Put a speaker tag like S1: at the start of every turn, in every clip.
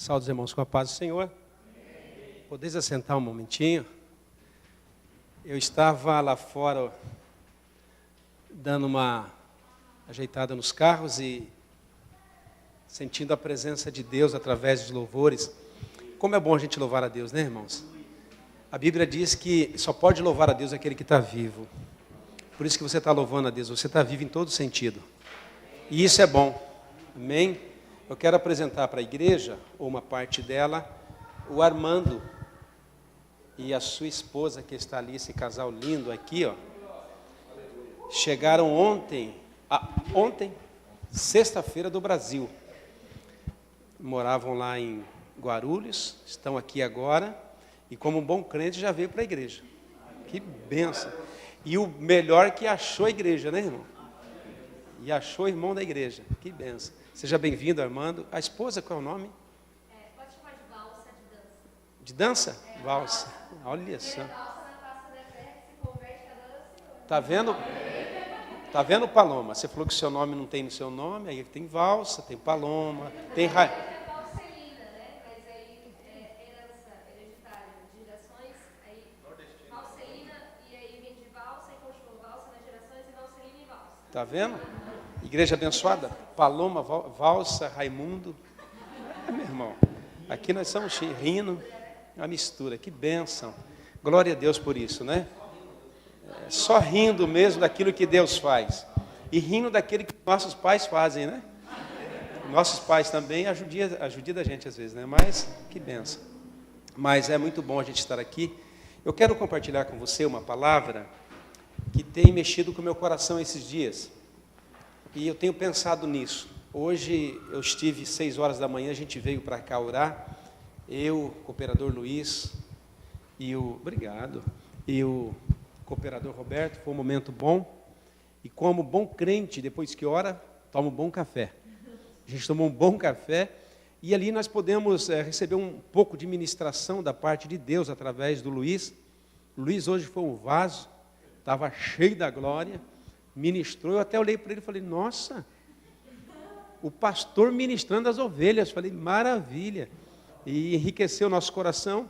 S1: Saúde os irmãos com a paz do Senhor. Podeis assentar um momentinho? Eu estava lá fora dando uma ajeitada nos carros e sentindo a presença de Deus através dos louvores. Como é bom a gente louvar a Deus, né, irmãos? A Bíblia diz que só pode louvar a Deus aquele que está vivo. Por isso que você está louvando a Deus, você está vivo em todo sentido. E isso é bom, amém? Eu quero apresentar para a igreja, ou uma parte dela, o Armando e a sua esposa que está ali, esse casal lindo aqui, ó. Chegaram ontem, sexta-feira do Brasil. Moravam lá em Guarulhos, estão aqui agora, e como um bom crente já veio para a igreja. Que bênção! E o melhor que achou a igreja, né, irmão? E achou o irmão da igreja. Que bênção! Seja bem-vindo, Armando. A esposa, qual é o nome?
S2: Pode chamar de valsa, de dança.
S1: De dança? Valsa. Olha só.
S2: Valsa na face da terra que se converte cada hora ao Senhor.
S1: Tá vendo? Tá vendo, Paloma? Você falou que o seu nome não tem no seu nome, aí tem valsa, tem Paloma, tem
S2: É valselina, né? Mas aí é herança hereditária, de gerações, aí valselina, e aí vem de valsa e continua valsa nas gerações, e valselina e valsa.
S1: Tá vendo? Igreja abençoada, Paloma, valsa, Raimundo. Meu irmão, aqui nós somos rindo, a mistura, que bênção. Glória a Deus por isso, né? Só rindo mesmo daquilo que Deus faz. E rindo daquilo que nossos pais fazem, né? Nossos pais também ajudam a gente às vezes, né? Mas que bênção. Mas é muito bom a gente estar aqui. Eu quero compartilhar com você uma palavra que tem mexido com o meu coração esses dias. E eu tenho pensado nisso. Hoje eu estive 6 horas da manhã, a gente veio para cá orar. Eu, o cooperador Luiz e o cooperador Roberto. Foi um momento bom. E como bom crente, depois que ora, toma um bom café. A gente tomou um bom café. E ali nós podemos receber um pouco de ministração da parte de Deus através do Luiz. O Luiz hoje foi um vaso, estava cheio da glória. Ministrou, eu até olhei para ele e falei, nossa, o pastor ministrando as ovelhas. Falei, maravilha. E enriqueceu o nosso coração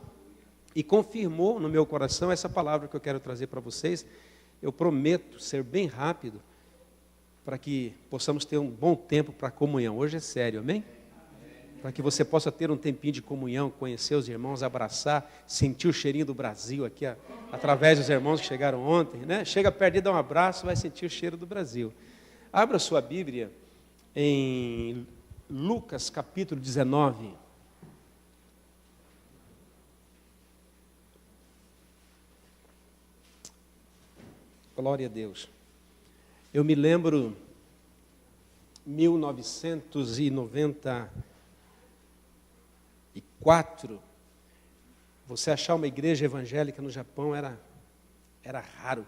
S1: e confirmou no meu coração essa palavra que eu quero trazer para vocês. Eu prometo ser bem rápido para que possamos ter um bom tempo para comunhão. Hoje é sério, amém? Para que você possa ter um tempinho de comunhão, conhecer os irmãos, abraçar, sentir o cheirinho do Brasil aqui, através dos irmãos que chegaram ontem, né? Chega perto e dá um abraço, vai sentir o cheiro do Brasil. Abra sua Bíblia em Lucas capítulo 19. Glória a Deus. Eu me lembro, 1994, você achar uma igreja evangélica no Japão era raro.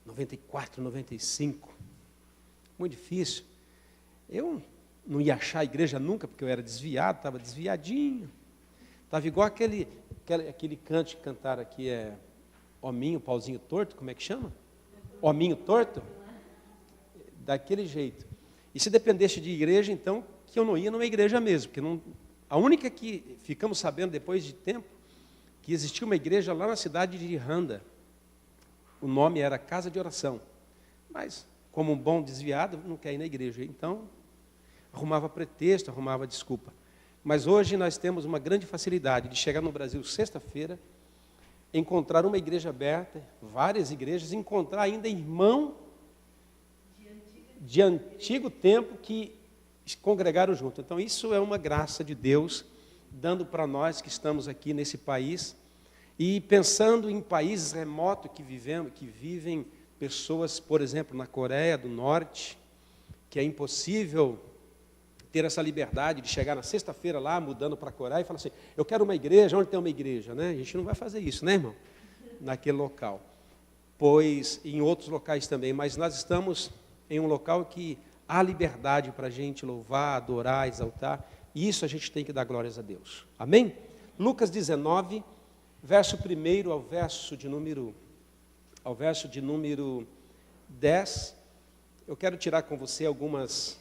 S1: 94, 95, muito difícil. Eu não ia achar a igreja nunca, porque eu era desviado, estava desviadinho. Estava igual aquele canto que cantaram aqui, hominho, pauzinho torto, como é que chama? Hominho torto? Daquele jeito. E se dependesse de igreja, então, que eu não ia numa igreja mesmo, porque não... A única que ficamos sabendo depois de tempo, que existia uma igreja lá na cidade de Randa. O nome era Casa de Oração. Mas, como um bom desviado, não quer ir na igreja. Então, arrumava pretexto, arrumava desculpa. Mas hoje nós temos uma grande facilidade de chegar no Brasil sexta-feira, encontrar uma igreja aberta, várias igrejas, encontrar ainda irmão de antigo tempo que congregaram junto. Então, isso é uma graça de Deus, dando para nós que estamos aqui nesse país, e pensando em países remotos que vivem pessoas, por exemplo, na Coreia do Norte, que é impossível ter essa liberdade de chegar na sexta-feira lá, mudando para a Coreia, e falar assim, eu quero uma igreja, onde tem uma igreja? Né? A gente não vai fazer isso, né, irmão? Naquele local. Pois em outros locais também, mas nós estamos em um local que há liberdade para a gente louvar, adorar, exaltar, e isso a gente tem que dar glórias a Deus. Amém? Lucas 19, verso 1 ao verso de número 10, eu quero tirar com você algumas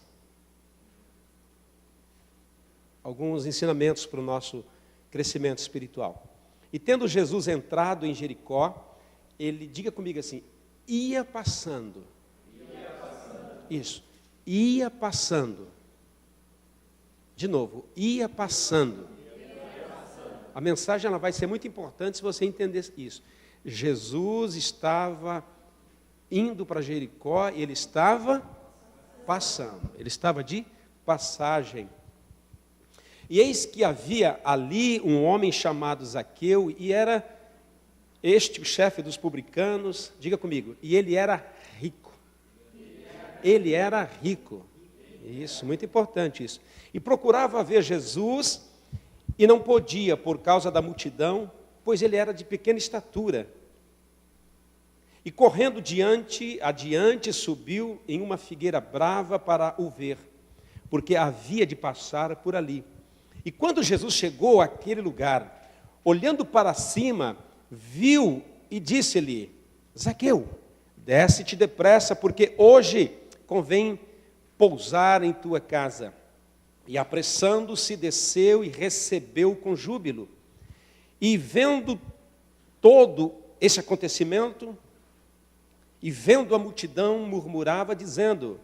S1: alguns ensinamentos para o nosso crescimento espiritual. E tendo Jesus entrado em Jericó, ele, diga comigo assim, ia passando. Isso, ia passando. De novo, ia passando. A mensagem ela vai ser muito importante se você entender isso. Jesus estava indo para Jericó e ele estava passando. Ele estava de passagem. E eis que havia ali um homem chamado Zaqueu, e era este o chefe dos publicanos, diga comigo, e ele era rico. Ele era rico. Isso, muito importante isso. E procurava ver Jesus, e não podia por causa da multidão, pois ele era de pequena estatura. E correndo adiante, subiu em uma figueira brava para o ver, porque havia de passar por ali. E quando Jesus chegou àquele lugar, olhando para cima, viu e disse-lhe, Zaqueu, desce-te depressa, porque hoje convém pousar em tua casa. E apressando-se, desceu e recebeu com júbilo. E vendo todo esse acontecimento, e vendo a multidão, murmurava, dizendo,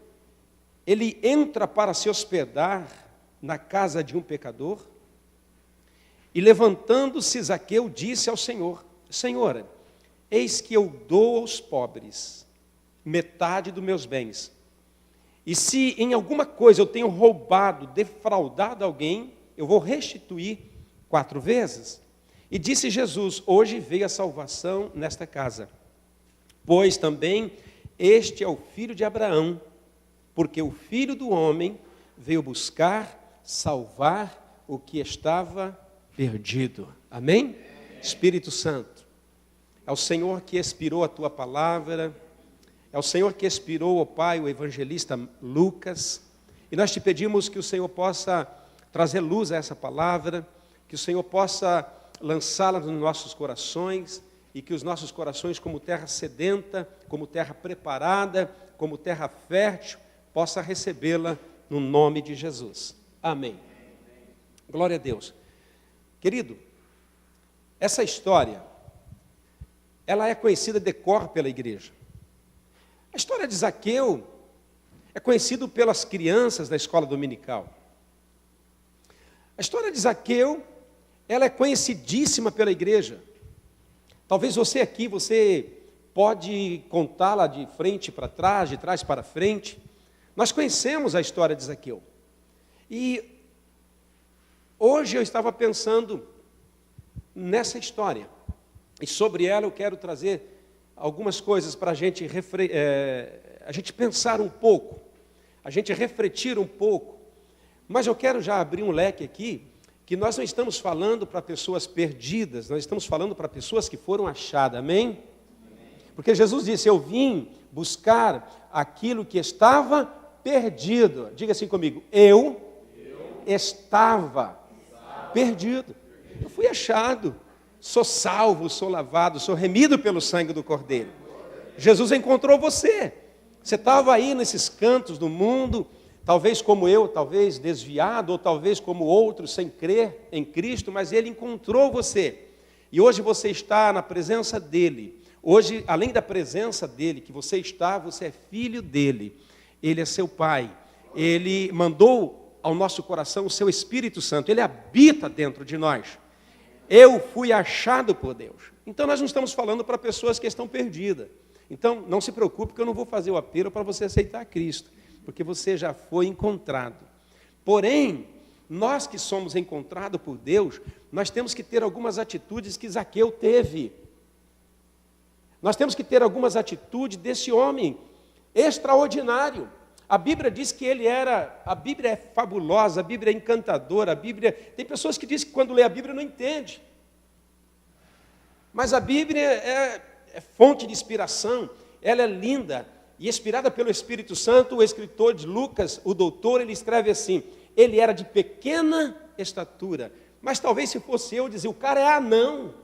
S1: ele entra para se hospedar na casa de um pecador? E levantando-se, Zaqueu disse ao Senhor, Senhor, eis que eu dou aos pobres metade dos meus bens. E se em alguma coisa eu tenho roubado, defraudado alguém, eu vou restituir 4 vezes. E disse Jesus, hoje veio a salvação nesta casa, pois também este é o filho de Abraão, porque o Filho do Homem veio buscar, salvar o que estava perdido. Amém? Espírito Santo, é o Senhor que expirou a tua palavra, é o Senhor que expirou, ó Pai, o evangelista Lucas, e nós te pedimos que o Senhor possa trazer luz a essa palavra, que o Senhor possa lançá-la nos nossos corações, e que os nossos corações, como terra sedenta, como terra preparada, como terra fértil, possa recebê-la no nome de Jesus. Amém. Glória a Deus. Querido, essa história, ela é conhecida de cor pela igreja. A história de Zaqueu é conhecida pelas crianças da escola dominical. A história de Zaqueu, ela é conhecidíssima pela igreja. Talvez você aqui, você pode contá-la de frente para trás, de trás para frente. Nós conhecemos a história de Zaqueu. E hoje eu estava pensando nessa história. E sobre ela eu quero trazer algumas coisas para a gente pensar um pouco, a gente refletir um pouco. Mas eu quero já abrir um leque aqui, que nós não estamos falando para pessoas perdidas, nós estamos falando para pessoas que foram achadas, amém? Porque Jesus disse, eu vim buscar aquilo que estava perdido. Diga assim comigo, eu estava perdido. Eu fui achado, sou salvo, sou lavado, sou remido pelo sangue do Cordeiro. Jesus encontrou você. Você estava aí nesses cantos do mundo, talvez como eu, talvez desviado, ou talvez como outros, sem crer em Cristo, mas Ele encontrou você. E hoje você está na presença dEle. Hoje, além da presença dEle, que você está, você é filho dEle. Ele é seu Pai. Ele mandou ao nosso coração o seu Espírito Santo. Ele habita dentro de nós. Eu fui achado por Deus. Então, nós não estamos falando para pessoas que estão perdidas. Então, não se preocupe que eu não vou fazer o apelo para você aceitar Cristo, porque você já foi encontrado. Porém, nós que somos encontrados por Deus, nós temos que ter algumas atitudes que Zaqueu teve. Nós temos que ter algumas atitudes desse homem extraordinário. A Bíblia diz que ele era, a Bíblia é fabulosa, a Bíblia é encantadora, a Bíblia, tem pessoas que dizem que quando lê a Bíblia não entende. Mas a Bíblia é fonte de inspiração, ela é linda, e inspirada pelo Espírito Santo, o escritor de Lucas, o doutor, ele escreve assim, ele era de pequena estatura, mas talvez se fosse eu dizer, o cara é anão,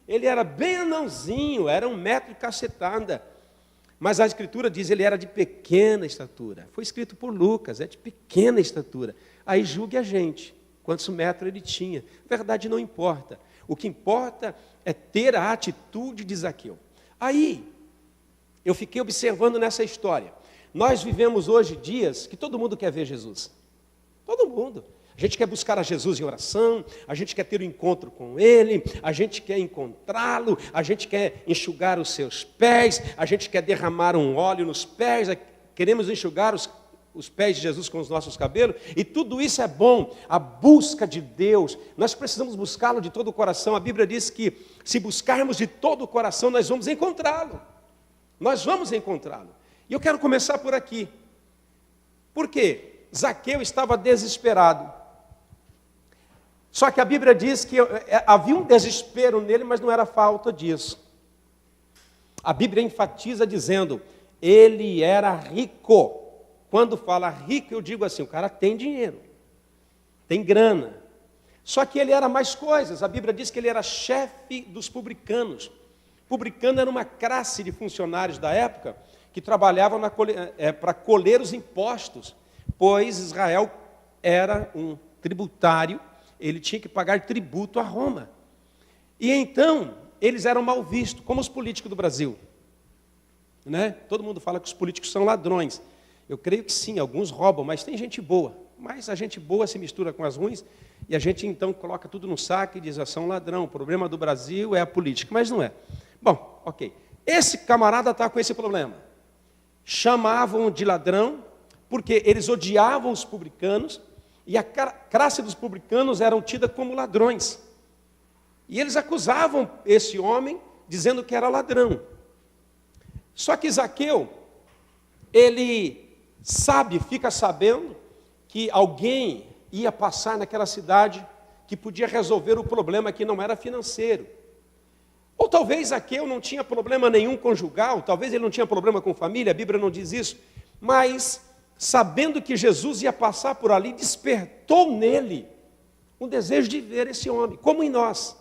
S1: ele era bem anãozinho, era 1 metro de cacetada, mas a Escritura diz, ele era de pequena estatura, foi escrito por Lucas, é de pequena estatura, aí julgue a gente, quantos metros ele tinha. Na verdade, não importa. O que importa é ter a atitude de Zaqueu. Aí, eu fiquei observando nessa história. Nós vivemos hoje dias que todo mundo quer ver Jesus. Todo mundo. A gente quer buscar a Jesus em oração, a gente quer ter um encontro com Ele, a gente quer encontrá-lo, a gente quer enxugar os seus pés, a gente quer derramar um óleo nos pés, queremos enxugar os pés de Jesus com os nossos cabelos, e tudo isso é bom. A busca de Deus, nós precisamos buscá-lo de todo o coração. A Bíblia diz que se buscarmos de todo o coração, nós vamos encontrá-lo. Nós vamos encontrá-lo. E eu quero começar por aqui. Por quê? Zaqueu estava desesperado. Só que a Bíblia diz que havia um desespero nele, mas não era falta disso. A Bíblia enfatiza dizendo, ele era rico. Quando fala rico, eu digo assim, o cara tem dinheiro, tem grana. Só que ele era mais coisas. A Bíblia diz que ele era chefe dos publicanos. Publicano era uma classe de funcionários da época que trabalhavam para colher os impostos, pois Israel era um tributário, ele tinha que pagar tributo a Roma. E então, eles eram mal vistos, como os políticos do Brasil. Né? Todo mundo fala que os políticos são ladrões. Eu creio que sim, alguns roubam, mas tem gente boa. Mas a gente boa se mistura com as ruins, e a gente então coloca tudo no saco e diz, são ladrão, o problema do Brasil é a política, mas não é. Bom, ok. Esse camarada está com esse problema. Chamavam de ladrão, porque eles odiavam os publicanos, e a classe dos publicanos eram tida como ladrões. E eles acusavam esse homem, dizendo que era ladrão. Só que Zaqueu, ele fica sabendo que alguém ia passar naquela cidade que podia resolver o problema que não era financeiro. Ou talvez Zaqueu não tinha problema nenhum conjugal, talvez ele não tinha problema com família, a Bíblia não diz isso, mas sabendo que Jesus ia passar por ali, despertou nele um desejo de ver esse homem, como em nós.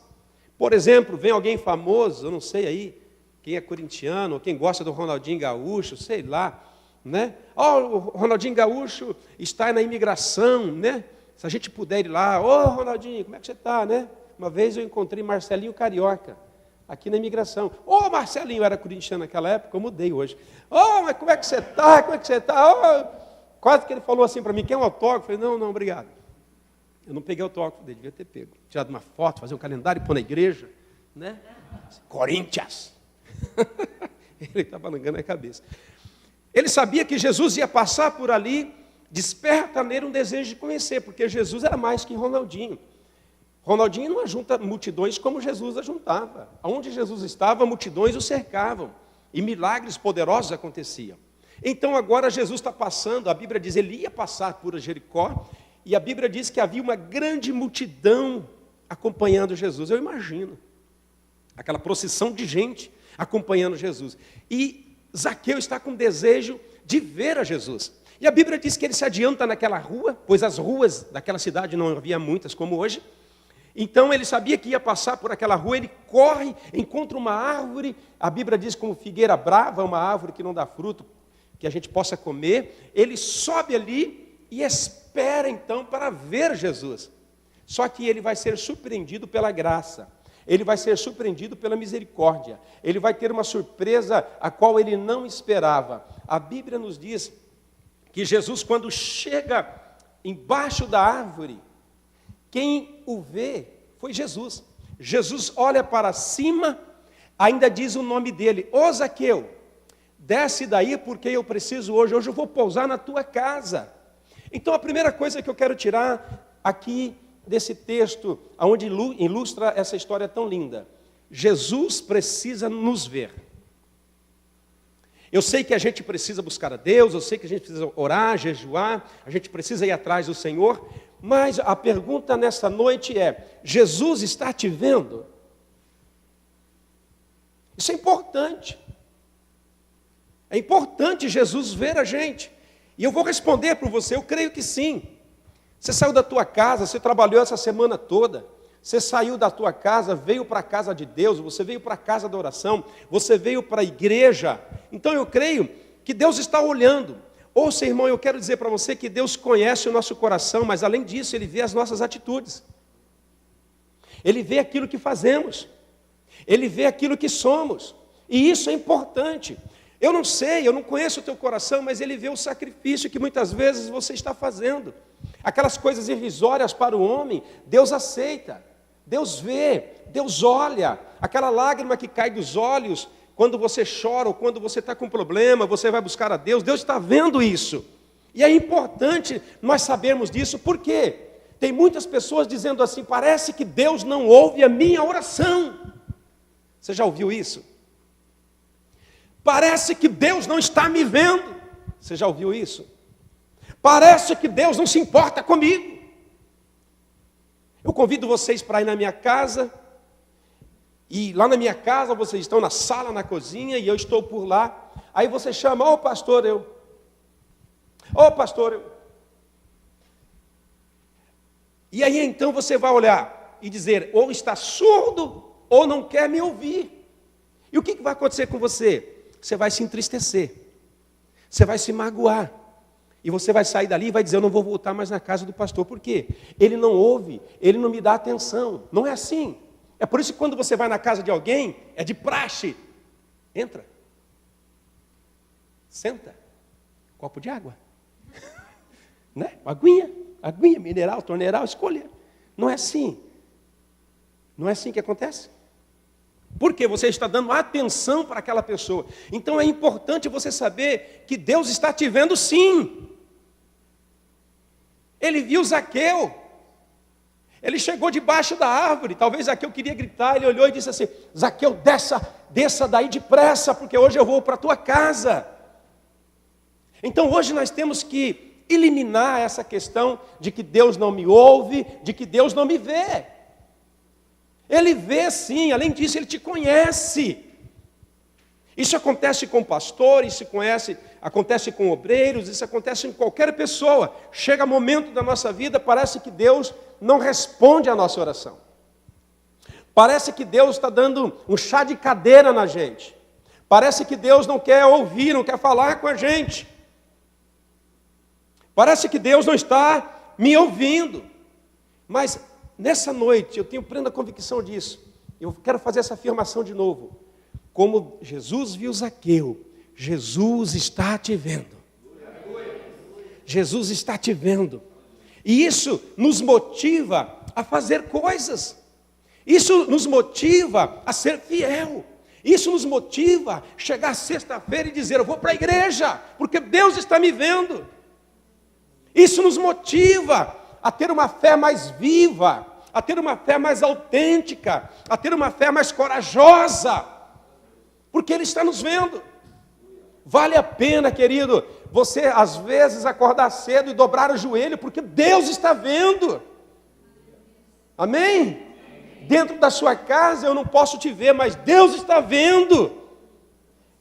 S1: Por exemplo, vem alguém famoso, eu não sei aí, quem é corintiano, ou quem gosta do Ronaldinho Gaúcho, sei lá, né? O Ronaldinho Gaúcho está na imigração, né? Se a gente puder ir lá, Ronaldinho, como é que você está, né? Uma vez eu encontrei Marcelinho Carioca, aqui na imigração. Marcelinho, eu era corintiano naquela época, eu mudei hoje. Mas como é que você está? Como é que você está? Quase que ele falou assim para mim, quer um autógrafo? Eu falei, não, obrigado. Eu não peguei o autógrafo dele, devia ter pego. Tirado uma foto, fazer um calendário e pôr na igreja, né? Corinthians. Ele está balangando a cabeça. Ele sabia que Jesus ia passar por ali, desperta nele um desejo de conhecer, porque Jesus era mais que Ronaldinho. Ronaldinho não ajunta multidões como Jesus ajuntava. Onde Jesus estava, multidões o cercavam, e milagres poderosos aconteciam. Então agora Jesus está passando, a Bíblia diz, ele ia passar por Jericó, e a Bíblia diz que havia uma grande multidão acompanhando Jesus. Eu imagino, aquela procissão de gente acompanhando Jesus. E Zaqueu está com desejo de ver a Jesus. E a Bíblia diz que ele se adianta naquela rua, pois as ruas daquela cidade não havia muitas como hoje. Então ele sabia que ia passar por aquela rua, ele corre, encontra uma árvore, a Bíblia diz como figueira brava, uma árvore que não dá fruto, que a gente possa comer. Ele sobe ali e espera então para ver Jesus. Só que ele vai ser surpreendido pela graça. Ele vai ser surpreendido pela misericórdia. Ele vai ter uma surpresa a qual ele não esperava. A Bíblia nos diz que Jesus, quando chega embaixo da árvore, quem o vê foi Jesus. Jesus olha para cima, ainda diz o nome dele, Zaqueu, desce daí porque eu preciso hoje eu vou pousar na tua casa. Então a primeira coisa que eu quero tirar aqui desse texto, onde ilustra essa história tão linda, Jesus precisa nos ver. Eu sei que a gente precisa buscar a Deus, eu sei que a gente precisa orar, jejuar, a gente precisa ir atrás do Senhor, mas a pergunta nesta noite é, Jesus está te vendo? Isso é importante. É importante Jesus ver a gente. E eu vou responder para você, eu creio que sim. Você saiu da tua casa, você trabalhou essa semana toda, você saiu da tua casa, veio para a casa de Deus, você veio para a casa da oração, você veio para a igreja. Então eu creio que Deus está olhando. Ouça, irmão, eu quero dizer para você que Deus conhece o nosso coração, mas além disso, Ele vê as nossas atitudes. Ele vê aquilo que fazemos. Ele vê aquilo que somos. E isso é importante. Eu não sei, eu não conheço o teu coração, mas Ele vê o sacrifício que muitas vezes você está fazendo. Aquelas coisas irrisórias para o homem, Deus aceita. Deus vê, Deus olha. Aquela lágrima que cai dos olhos, quando você chora ou quando você está com problema, você vai buscar a Deus, Deus está vendo isso. E é importante nós sabermos disso, por quê? Tem muitas pessoas dizendo assim, parece que Deus não ouve a minha oração. Você já ouviu isso? Parece que Deus não está me vendo. Você já ouviu isso? Parece que Deus não se importa comigo. Eu convido vocês para ir na minha casa, e lá na minha casa vocês estão na sala, na cozinha, e eu estou por lá. Aí você chama, ô pastor, eu. E aí então você vai olhar e dizer, ou está surdo, ou não quer me ouvir. E o que vai acontecer com você? Você vai se entristecer, você vai se magoar, e você vai sair dali e vai dizer, eu não vou voltar mais na casa do pastor. Por quê? Ele não ouve, ele não me dá atenção. Não é assim. É por isso que quando você vai na casa de alguém, é de praxe. Entra, senta, copo de água, né? Aguinha, mineral, torneiral, escolha. Não é assim. Não é assim que acontece. Porque você está dando atenção para aquela pessoa. Então é importante você saber que Deus está te vendo sim. Ele viu Zaqueu. Ele chegou debaixo da árvore. Talvez Zaqueu queria gritar. Ele olhou e disse assim, Zaqueu, desça daí depressa, porque hoje eu vou para a tua casa. Então hoje nós temos que eliminar essa questão de que Deus não me ouve, de que Deus não me vê. Ele vê sim, além disso, Ele te conhece. Isso acontece com pastores, isso acontece com obreiros, isso acontece com qualquer pessoa. Chega momento da nossa vida, parece que Deus não responde à nossa oração. Parece que Deus está dando um chá de cadeira na gente. Parece que Deus não quer ouvir, não quer falar com a gente. Parece que Deus não está me ouvindo. Mas nessa noite, eu tenho plena convicção disso. Eu quero fazer essa afirmação de novo. Como Jesus viu Zaqueu, Jesus está te vendo. Jesus está te vendo. E isso nos motiva a fazer coisas. Isso nos motiva a ser fiel. Isso nos motiva a chegar sexta-feira e dizer, eu vou para a igreja, porque Deus está me vendo. Isso nos motiva a ter uma fé mais viva, a ter uma fé mais autêntica, a ter uma fé mais corajosa, porque Ele está nos vendo. Vale a pena, querido, você às vezes acordar cedo e dobrar o joelho, porque Deus está vendo. Amém? Dentro da sua casa eu não posso te ver, mas Deus está vendo.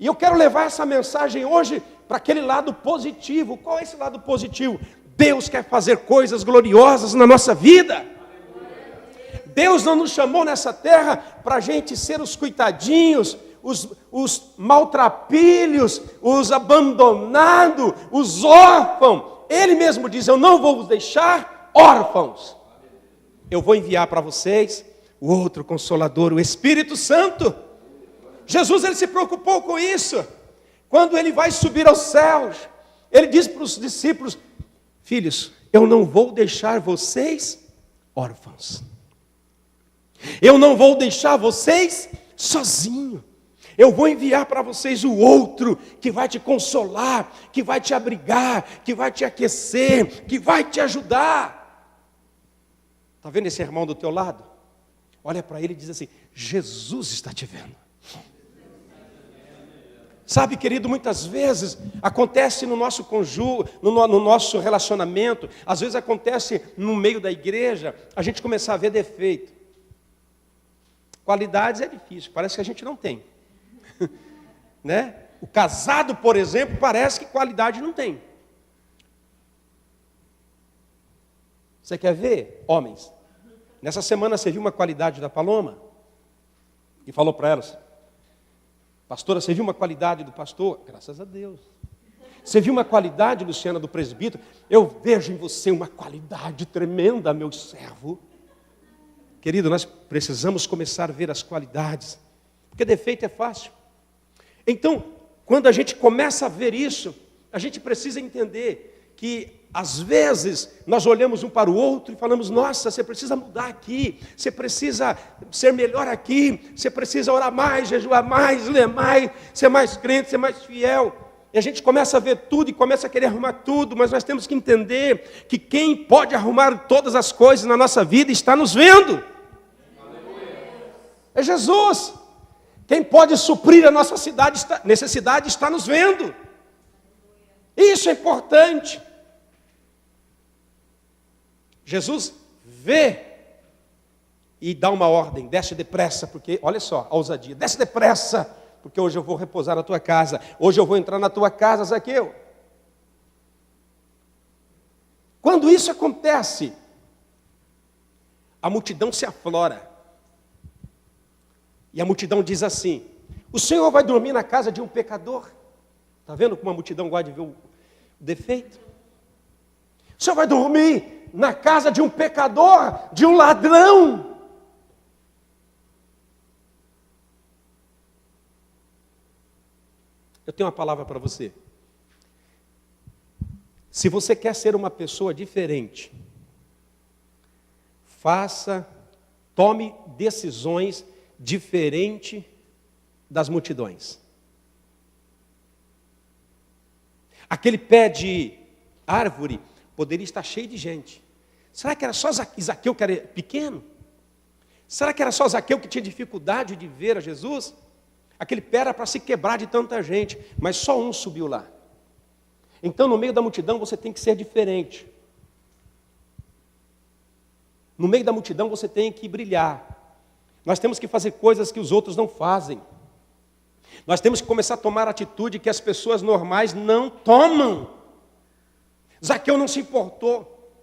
S1: E eu quero levar essa mensagem hoje para aquele lado positivo. Qual é esse lado positivo? Deus quer fazer coisas gloriosas na nossa vida. Deus não nos chamou nessa terra para a gente ser os coitadinhos, os maltrapilhos, os abandonados, os órfãos. Ele mesmo diz, eu não vou vos deixar órfãos. Eu vou enviar para vocês o outro Consolador, o Espírito Santo. Jesus, ele se preocupou com isso. Quando ele vai subir aos céus, ele diz para os discípulos, filhos, eu não vou deixar vocês órfãos. Eu não vou deixar vocês sozinhos. Eu vou enviar para vocês o outro que vai te consolar, que vai te abrigar, que vai te aquecer, que vai te ajudar. Está vendo esse irmão do teu lado? Olha para ele e diz assim, Jesus está te vendo. Sabe, querido, muitas vezes acontece no nosso conjunto, no nosso relacionamento, às vezes acontece no meio da igreja, a gente começar a ver defeito. Qualidades é difícil, parece que a gente não tem. Né? O casado, por exemplo, parece que qualidade não tem. Você quer ver, homens? Nessa semana você viu uma qualidade da Paloma? E falou para elas, pastora, você viu uma qualidade do pastor? Graças a Deus. Você viu uma qualidade, Luciana, do presbítero? Eu vejo em você uma qualidade tremenda, meu servo. Querido, nós precisamos começar a ver as qualidades, porque defeito é fácil. Então, quando a gente começa a ver isso, a gente precisa entender que, às vezes, nós olhamos um para o outro e falamos, nossa, você precisa mudar aqui, você precisa ser melhor aqui, você precisa orar mais, jejuar mais, ler mais, ser mais crente, ser mais fiel. E a gente começa a ver tudo e começa a querer arrumar tudo, mas nós temos que entender que quem pode arrumar todas as coisas na nossa vida está nos vendo. É Jesus. Quem pode suprir a nossa necessidade está nos vendo. Isso é importante. Jesus vê e dá uma ordem, desce depressa, porque, olha só, a ousadia, desce depressa, porque hoje eu vou repousar na tua casa, hoje eu vou entrar na tua casa, Zaqueu. Quando isso acontece, a multidão se aflora. E a multidão diz assim, o Senhor vai dormir na casa de um pecador? Está vendo como a multidão gosta de ver o defeito? O Senhor vai dormir na casa de um pecador, de um ladrão? Eu tenho uma palavra para você. Se você quer ser uma pessoa diferente, tome decisões diferentes das multidões. Aquele pé de árvore poderia estar cheio de gente. Será que era só Zaqueu que era pequeno? Será que era só Zaqueu que tinha dificuldade de ver a Jesus? Aquele pé era para se quebrar de tanta gente, mas só um subiu lá. Então, no meio da multidão, você tem que ser diferente. No meio da multidão, você tem que brilhar. Nós temos que fazer coisas que os outros não fazem. Nós temos que começar a tomar atitude que as pessoas normais não tomam. Zaqueu não se importou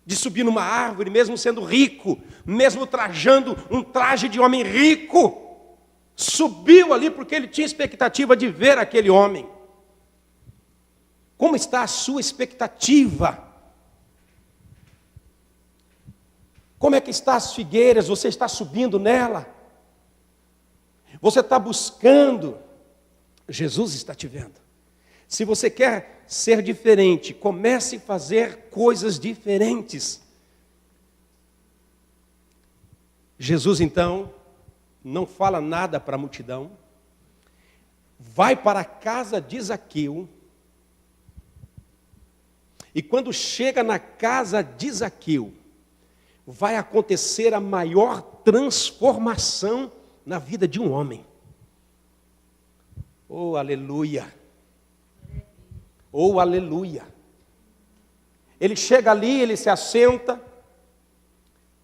S1: de subir numa árvore, mesmo sendo rico, mesmo trajando um traje de homem rico. Subiu ali porque ele tinha expectativa de ver aquele homem. Como está a sua expectativa? Como é que está as figueiras? Você está subindo nela? Você está buscando? Jesus está te vendo. Se você quer ser diferente, comece a fazer coisas diferentes. Jesus, então, não fala nada para a multidão. Vai para a casa de Zaqueu. E quando chega na casa de Zaqueu, vai acontecer a maior transformação na vida de um homem. Oh, aleluia! Oh, aleluia! Ele chega ali, ele se assenta,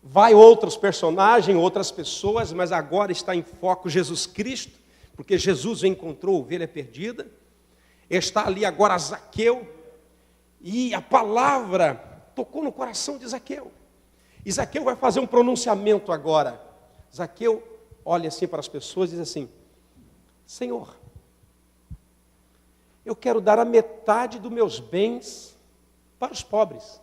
S1: vai outros personagens, outras pessoas, mas agora está em foco Jesus Cristo, porque Jesus encontrou a ovelha perdida. Está ali agora Zaqueu, e a palavra tocou no coração de Zaqueu. E Zaqueu vai fazer um pronunciamento agora. Zaqueu olha assim para as pessoas e diz assim: Senhor, eu quero dar a metade dos meus bens para os pobres.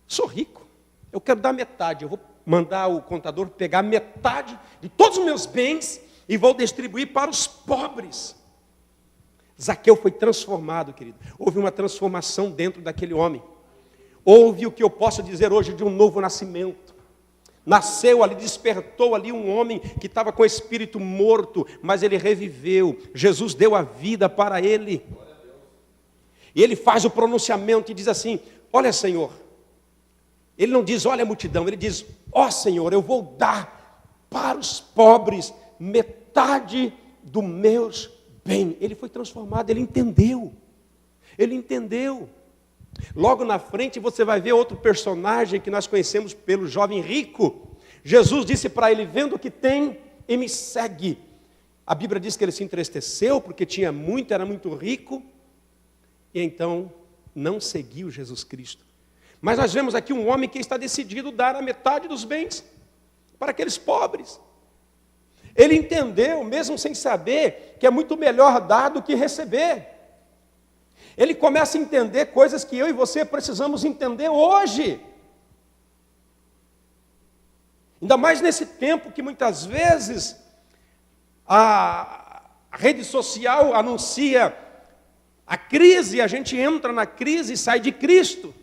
S1: Sou rico, eu quero dar metade, eu vou mandar o contador pegar metade de todos os meus bens e vou distribuir para os pobres. Zaqueu foi transformado, querido. Houve uma transformação dentro daquele homem. Houve o que eu posso dizer hoje de um novo nascimento. Nasceu ali, despertou ali um homem que estava com o espírito morto, mas ele reviveu. Jesus deu a vida para ele. E ele faz o pronunciamento e diz assim: olha, Senhor. Ele não diz, olha a multidão, ele diz, ó Senhor, eu vou dar para os pobres metade dos meus bens. Ele foi transformado, ele entendeu. Ele entendeu. Logo na frente você vai ver outro personagem que nós conhecemos pelo jovem rico. Jesus disse para ele, vendo o que tem e me segue. A Bíblia diz que ele se entristeceu porque tinha muito, era muito rico. E então não seguiu Jesus Cristo. Mas nós vemos aqui um homem que está decidido a dar a metade dos bens. para aqueles pobres. Ele entendeu, mesmo sem saber, que é muito melhor dar do que receber. Ele começa a entender coisas que eu e você precisamos entender hoje. Ainda mais nesse tempo que muitas vezes a rede social anuncia a crise, a gente entra na crise e sai de Cristo.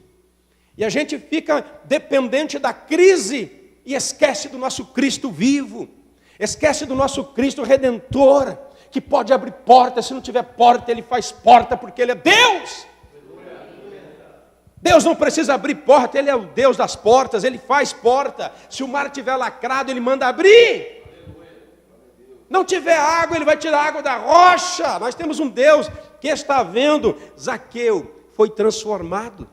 S1: E a gente fica dependente da crise e esquece do nosso Cristo vivo. Esquece do nosso Cristo Redentor, que pode abrir porta. Se não tiver porta, Ele faz porta, porque Ele é Deus. Deus não precisa abrir porta, Ele é o Deus das portas, Ele faz porta. Se o mar estiver lacrado, Ele manda abrir. Não tiver água, Ele vai tirar a água da rocha. Nós temos um Deus que está vendo. Zaqueu foi transformado.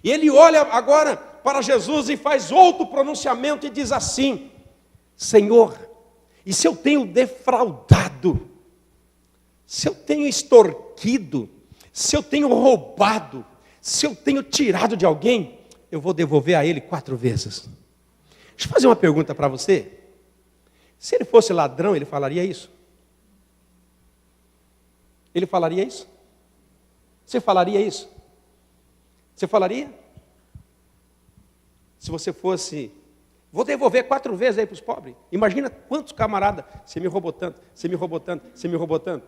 S1: E ele olha agora para Jesus e faz outro pronunciamento e diz assim: Senhor, e se eu tenho defraudado, se eu tenho extorquido, se eu tenho roubado, se eu tenho tirado de alguém, eu vou devolver a ele 4 vezes. Deixa eu fazer uma pergunta para você. Se ele fosse ladrão, ele falaria isso? Ele falaria isso? Você falaria isso? Você falaria? Se você fosse, vou devolver 4 vezes aí para os pobres. Imagina quantos camaradas, você me roubou tanto, você me roubou tanto, você me roubou tanto.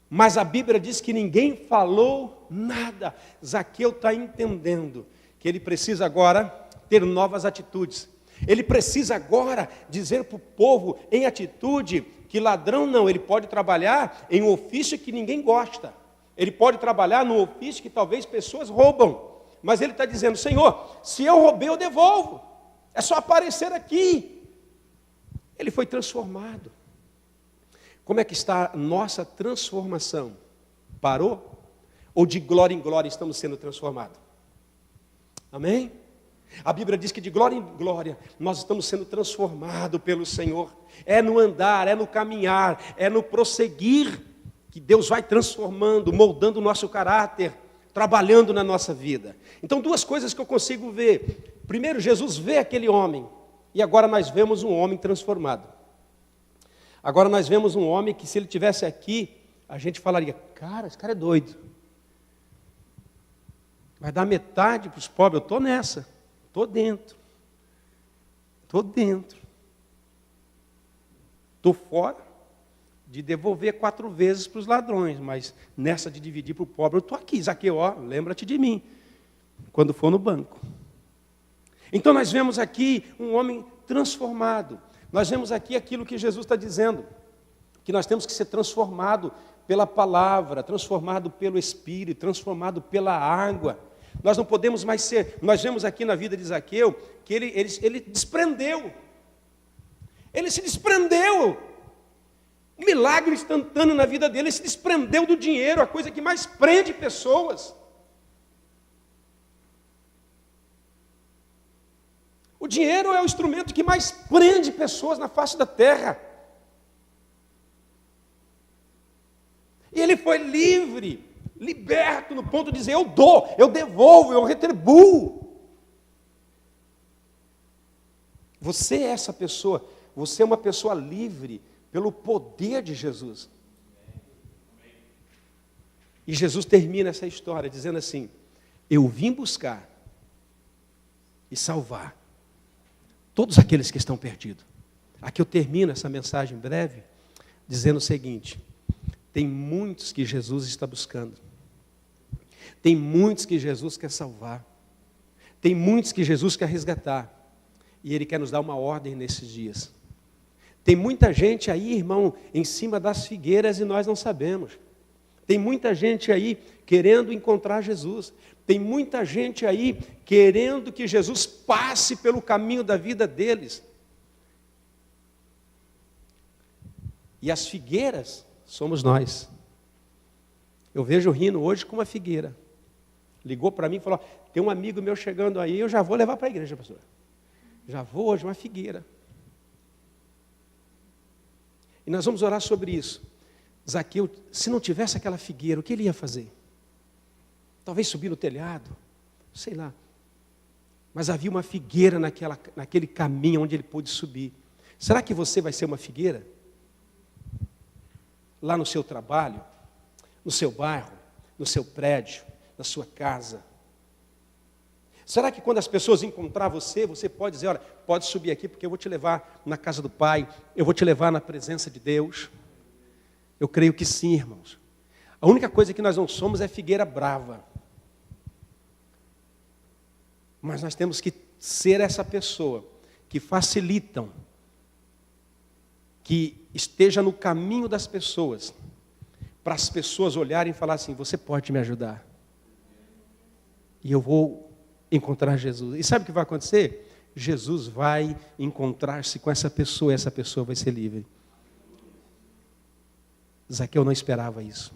S1: Mas a Bíblia diz que ninguém falou nada. Zaqueu está entendendo que ele precisa agora ter novas atitudes. Ele precisa agora dizer para o povo em atitude que ladrão não, ele pode trabalhar em um ofício que ninguém gosta. Ele pode trabalhar num ofício que talvez pessoas roubam. Mas ele está dizendo: Senhor, se eu roubei, eu devolvo. É só aparecer aqui. Ele foi transformado. Como é que está a nossa transformação? Parou? Ou de glória em glória estamos sendo transformados? Amém? A Bíblia diz que de glória em glória nós estamos sendo transformados pelo Senhor. É no andar, é no caminhar, é no prosseguir que Deus vai transformando, moldando o nosso caráter, trabalhando na nossa vida. Então, 2 coisas que eu consigo ver. Primeiro, Jesus vê aquele homem, e agora nós vemos um homem transformado. Agora nós vemos um homem que, se ele estivesse aqui, a gente falaria: cara, esse cara é doido. Vai dar metade para os pobres. Eu estou nessa, estou dentro. Estou fora de devolver 4 vezes para os ladrões, mas nessa de dividir para o pobre, eu estou aqui. Zaqueu, ó, lembra-te de mim, quando for no banco. Então nós vemos aqui um homem transformado. Nós vemos aqui aquilo que Jesus está dizendo, que nós temos que ser transformado pela palavra, transformado pelo Espírito, transformado pela água. Nós não podemos mais ser. Nós vemos aqui na vida de Zaqueu que ele desprendeu. Ele se desprendeu. Um milagre instantâneo na vida dele. Ele se desprendeu do dinheiro, a coisa que mais prende pessoas. O dinheiro é o instrumento que mais prende pessoas na face da terra. E ele foi livre, liberto, no ponto de dizer: eu dou, eu devolvo, eu retribuo. Você é essa pessoa, você é uma pessoa livre pelo poder de Jesus. E Jesus termina essa história dizendo assim: eu vim buscar e salvar todos aqueles que estão perdidos. Aqui eu termino essa mensagem breve dizendo o seguinte: tem muitos que Jesus está buscando. Tem muitos que Jesus quer salvar. Tem muitos que Jesus quer resgatar. E Ele quer nos dar uma ordem nesses dias. Tem muita gente aí, irmão, em cima das figueiras e nós não sabemos. Tem muita gente aí querendo encontrar Jesus. Tem muita gente aí querendo que Jesus passe pelo caminho da vida deles. E as figueiras somos nós. Eu vejo o Rino hoje com uma figueira. Ligou para mim e falou: tem um amigo meu chegando aí, eu já vou levar para a igreja, pastor. Já vou hoje, uma figueira. E nós vamos orar sobre isso. Zaqueu, se não tivesse aquela figueira, o que ele ia fazer? Talvez subir no telhado, sei lá. Mas havia uma figueira naquele caminho onde ele pôde subir. Será que você vai ser uma figueira? Lá no seu trabalho, no seu bairro, no seu prédio, na sua casa. Será que quando as pessoas encontrar você, você pode dizer, olha, pode subir aqui porque eu vou te levar na casa do Pai, eu vou te levar na presença de Deus? Eu creio que sim, irmãos. A única coisa que nós não somos é figueira brava. Mas nós temos que ser essa pessoa que facilitam, que esteja no caminho das pessoas, para as pessoas olharem e falar assim, você pode me ajudar. E eu vou encontrar Jesus. E sabe o que vai acontecer? Jesus vai encontrar-se com essa pessoa e essa pessoa vai ser livre. Zaqueu não esperava isso.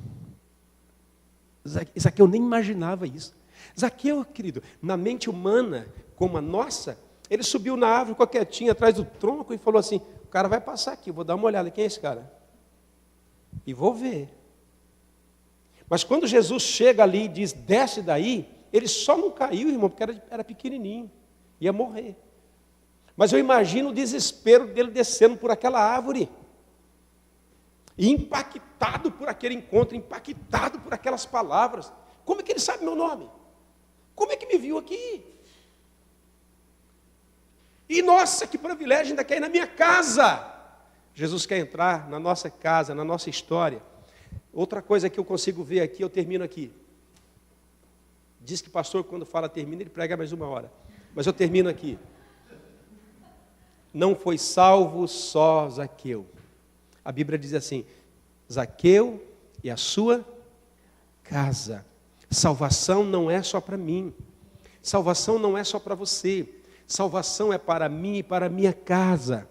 S1: Zaqueu nem imaginava isso. Zaqueu, querido, na mente humana, como a nossa, ele subiu na árvure, ficou quietinho atrás do tronco e falou assim, o cara vai passar aqui, vou dar uma olhada, quem é esse cara? E vou ver. Mas quando Jesus chega ali e diz, desce daí, ele só não caiu, irmão, porque era pequenininho, ia morrer. Mas eu imagino o desespero dele descendo por aquela árvore, e impactado por aquele encontro, impactado por aquelas palavras. Como é que ele sabe meu nome? Como é que me viu aqui? E nossa, que privilégio, ainda quer ir na minha casa. Jesus quer entrar na nossa casa, na nossa história. Outra coisa que eu consigo ver aqui, eu termino aqui. Diz que pastor, quando fala termina, ele prega mais 1 hora. Mas eu termino aqui. Não foi salvo só Zaqueu. A Bíblia diz assim, Zaqueu e a sua casa. Salvação não é só para mim. Salvação não é só para você. Salvação é para mim e para a minha casa.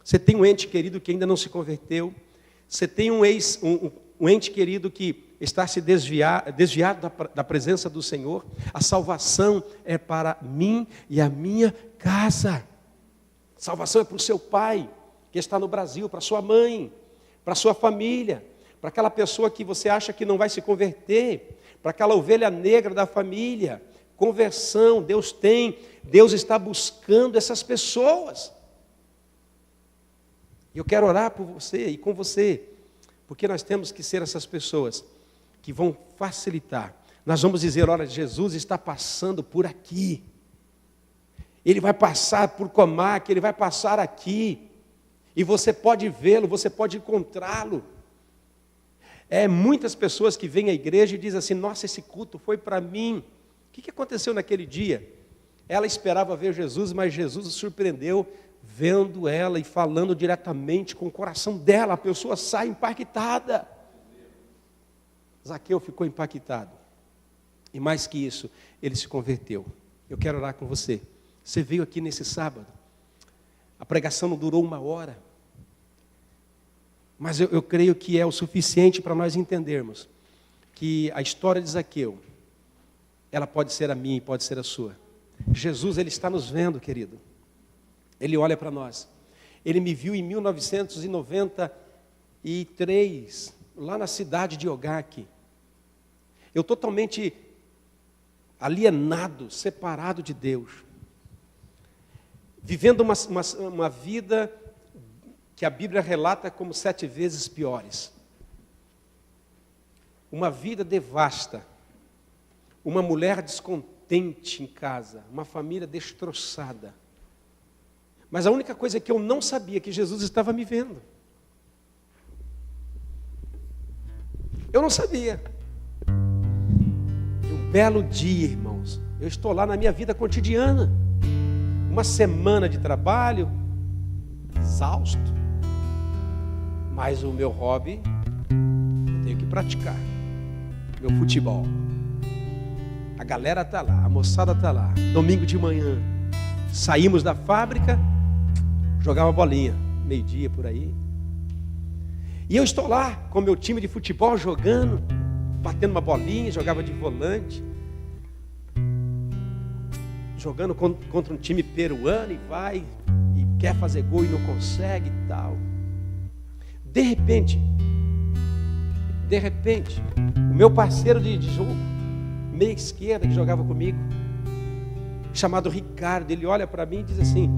S1: Você tem um ente querido que ainda não se converteu. Você tem um ente querido que está se desviado da presença do Senhor. A salvação é para mim e a minha casa. Salvação é para o seu pai, que está no Brasil, para sua mãe, para sua família, para aquela pessoa que você acha que não vai se converter, para aquela ovelha negra da família. Conversão, Deus está buscando essas pessoas. Eu quero orar por você e com você, porque nós temos que ser essas pessoas que vão facilitar. Nós vamos dizer, olha, Jesus está passando por aqui. Ele vai passar por Comac, ele vai passar aqui. E você pode vê-lo, você pode encontrá-lo. Muitas pessoas que vêm à igreja e dizem assim, nossa, esse culto foi para mim. O que aconteceu naquele dia? Ela esperava ver Jesus, mas Jesus o surpreendeu vendo ela e falando diretamente com o coração dela. A pessoa sai impactada. Zaqueu ficou impactado. E mais que isso, ele se converteu. Eu quero orar com você. Você veio aqui nesse sábado. A pregação não durou 1 hora. Mas eu creio que é o suficiente para nós entendermos que a história de Zaqueu, ela pode ser a minha e pode ser a sua. Jesus, ele está nos vendo, querido. Ele olha para nós. Ele me viu em 1993, lá na cidade de Ogaki. Eu totalmente alienado, separado de Deus. Vivendo uma vida que a Bíblia relata como 7 vezes piores. Uma vida devasta. Uma mulher descontente em casa, uma família destroçada. Mas a única coisa que eu não sabia é que Jesus estava me vendo. Eu não sabia. E um belo dia, irmãos, eu estou lá na minha vida cotidiana. Uma semana de trabalho, exausto. Mas o meu hobby, eu tenho que praticar. Meu futebol. A galera está lá, a moçada está lá. Domingo de manhã, saímos da fábrica, jogava bolinha, 12:00 por aí. E eu estou lá com meu time de futebol jogando, batendo uma bolinha, jogava de volante. Jogando contra um time peruano e vai, e quer fazer gol e não consegue e tal. De repente, o meu parceiro de jogo, meia esquerda, que jogava comigo, chamado Ricardo. Ele olha para mim e diz assim,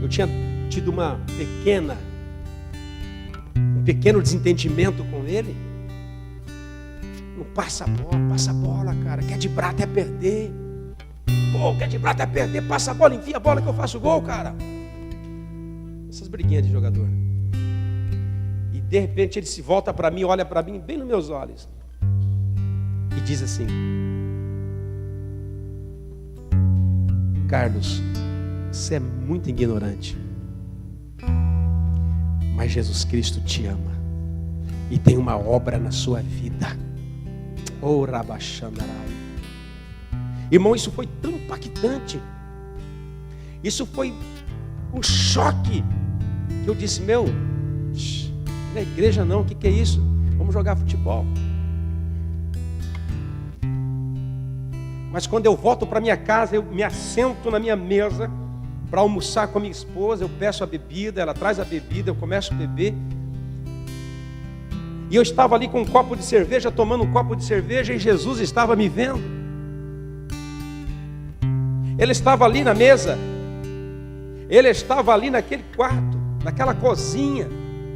S1: eu tinha tido um pequeno desentendimento com ele. Não passa a bola, cara. Quer de prata é perder. Pô, quer de prata é perder. Passa a bola, enfia a bola que eu faço gol, cara. Essas briguinhas de jogador. E de repente ele se volta para mim, olha para mim bem nos meus olhos e diz assim: Carlos, você é muito ignorante, mas Jesus Cristo te ama e tem uma obra na sua vida. Oh, Rabachandarai. Irmão, isso foi tão impactante, isso foi um choque, que eu disse, não é igreja não, o que é isso? Vamos jogar futebol. Mas quando eu volto para minha casa, eu me assento na minha mesa para almoçar com a minha esposa, eu peço a bebida, ela traz a bebida, eu começo a beber. E eu estava ali com um copo de cerveja, tomando um copo de cerveja, e Jesus estava me vendo. Ele estava ali na mesa, ele estava ali naquele quarto, naquela cozinha,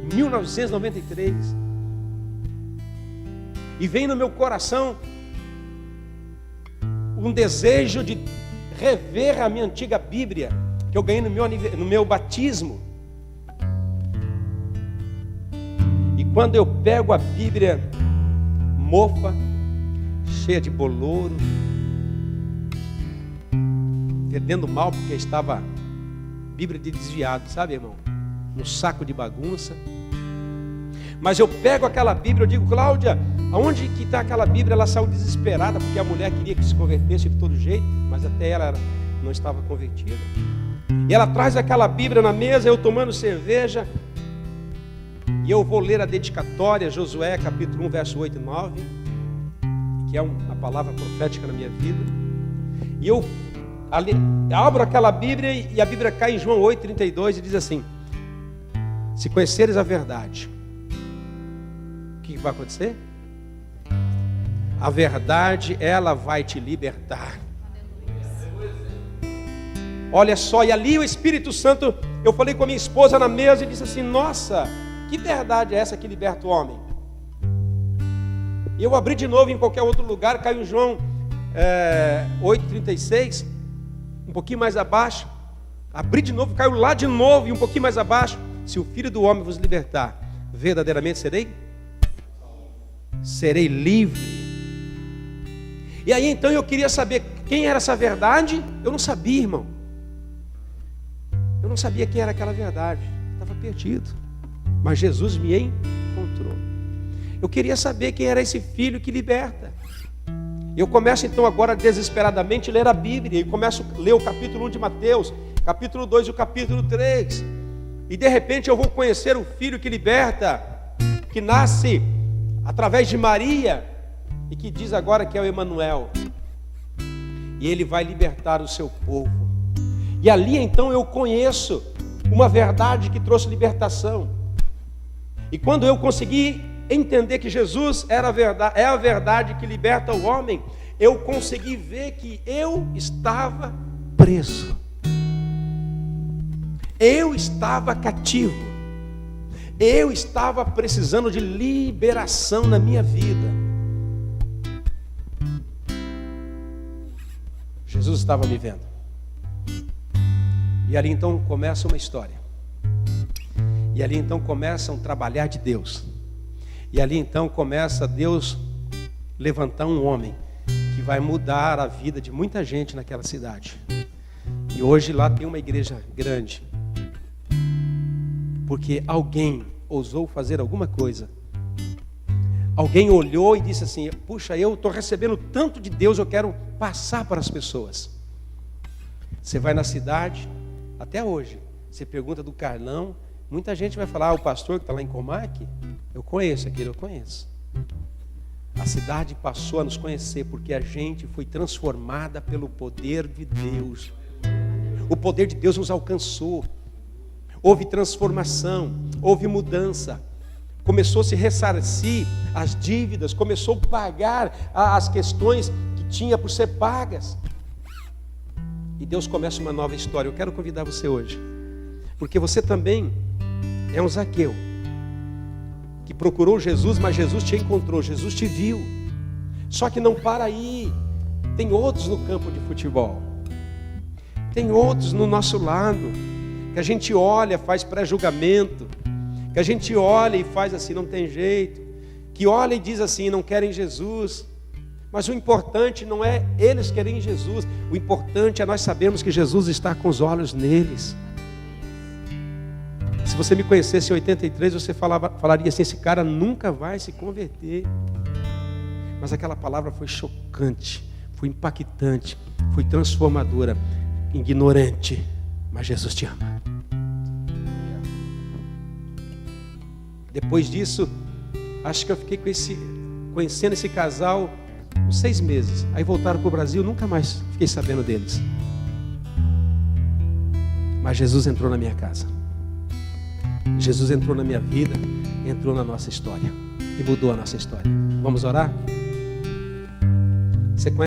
S1: em 1993. E vem no meu coração um desejo de rever a minha antiga Bíblia, que eu ganhei no meu batismo. E quando eu pego a Bíblia mofa, cheia de bolouro, fedendo mal, porque estava Bíblia de desviado, sabe, irmão? No saco de bagunça. Mas eu pego aquela Bíblia, eu digo, Cláudia, aonde que está aquela Bíblia? Ela saiu desesperada, porque a mulher queria que se convertesse de todo jeito, mas até ela não estava convertida. E ela traz aquela Bíblia na mesa, eu tomando cerveja, e eu vou ler a dedicatória, Josué capítulo 1, verso 8 e 9, que é uma palavra profética na minha vida. E eu abro aquela Bíblia, e a Bíblia cai em João 8, 32, e diz assim: se conheceres a verdade, o que vai acontecer? A verdade, ela vai te libertar. Olha só, e ali o Espírito Santo, eu falei com a minha esposa na mesa e disse assim: nossa, que verdade é essa que liberta o homem? E eu abri de novo em qualquer outro lugar, caiu em João 8,36, um pouquinho mais abaixo. Abri de novo, caiu lá de novo e um pouquinho mais abaixo. Se o Filho do Homem vos libertar, verdadeiramente serei livre. E aí então eu queria saber quem era essa verdade. Eu não sabia, irmão. Eu não sabia quem era aquela verdade. Estava perdido. Mas Jesus me encontrou. Eu queria saber quem era esse Filho que liberta. Eu começo então agora desesperadamente a ler a Bíblia. E começo a ler o capítulo 1 de Mateus, capítulo 2 e o capítulo 3. E de repente eu vou conhecer o Filho que liberta, que nasce através de Maria, e que diz agora que é o Emanuel. E ele vai libertar o seu povo. E ali então eu conheço uma verdade que trouxe libertação. E quando eu consegui entender que Jesus é a verdade que liberta o homem, eu consegui ver que eu estava preso. Eu estava cativo. Eu estava precisando de liberação na minha vida. Jesus estava me vendo. E ali então começa uma história. E ali então começa um trabalhar de Deus. E ali então começa Deus levantar um homem que vai mudar a vida de muita gente naquela cidade. E hoje lá tem uma igreja grande. Porque alguém ousou fazer alguma coisa. Alguém olhou e disse assim: puxa, eu estou recebendo tanto de Deus, eu quero passar para as pessoas. Você vai na cidade, até hoje, você pergunta do Carlão, muita gente vai falar: o pastor que está lá em Comac, eu conheço aquele, eu conheço. A cidade passou a nos conhecer porque a gente foi transformada pelo poder de Deus. O poder de Deus nos alcançou. Houve transformação, houve mudança. Começou a se ressarcir as dívidas, começou a pagar as questões que tinha por ser pagas. e Deus começa uma nova história. Eu quero convidar você hoje, porque você também é um Zaqueu, que procurou Jesus, mas Jesus te encontrou, Jesus te viu. Só que não para aí, tem outros no campo de futebol, tem outros no nosso lado, que a gente olha, faz pré-julgamento, que a gente olha e faz assim, não tem jeito, que olha e diz assim, não querem Jesus. Mas o importante não é eles querem Jesus, o importante é nós sabermos que Jesus está com os olhos neles. Se você me conhecesse em 83, você falaria assim, esse cara nunca vai se converter. Mas aquela palavra foi chocante, foi impactante, foi transformadora. Ignorante, mas Jesus te ama. Depois disso, acho que eu fiquei conhecendo esse casal uns 6 meses. Aí voltaram para o Brasil, nunca mais fiquei sabendo deles. Mas Jesus entrou na minha casa. Jesus entrou na minha vida, entrou na nossa história e mudou a nossa história. Vamos orar?